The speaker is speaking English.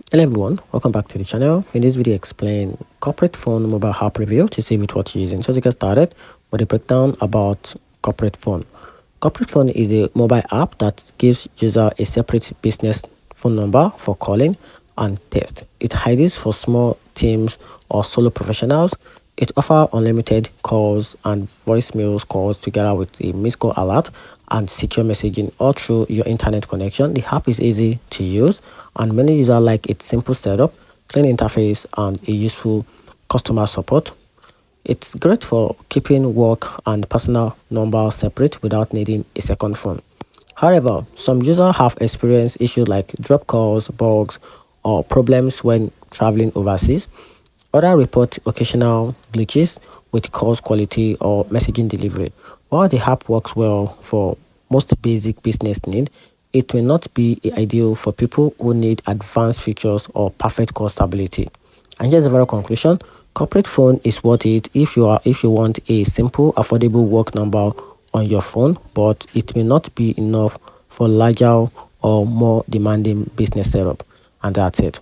Hello everyone, welcome back to the channel. In this video, explain corporate phone mobile app review to see with what you're using. So to get started with a breakdown about corporate phone. Corporate phone is a mobile app that gives user a separate business phone number for calling and text. It hides for small teams or solo professionals. It offers unlimited calls and voicemails calls together with a missed call alert and secure messaging all through your internet connection. The app is easy to use and many users like its simple setup, clean interface, and a useful customer support. It's great for keeping work and personal numbers separate without needing a second phone. However, some users have experienced issues like drop calls, bugs, or problems when traveling overseas. Others report occasional glitches with calls quality or messaging delivery. While the app works well for most basic business needs, it may not be ideal for people who need advanced features or perfect call stability. And here's a very conclusion. Corporate phone is worth it if you want a simple, affordable work number on your phone, but it may not be enough for larger or more demanding business setup. And that's it.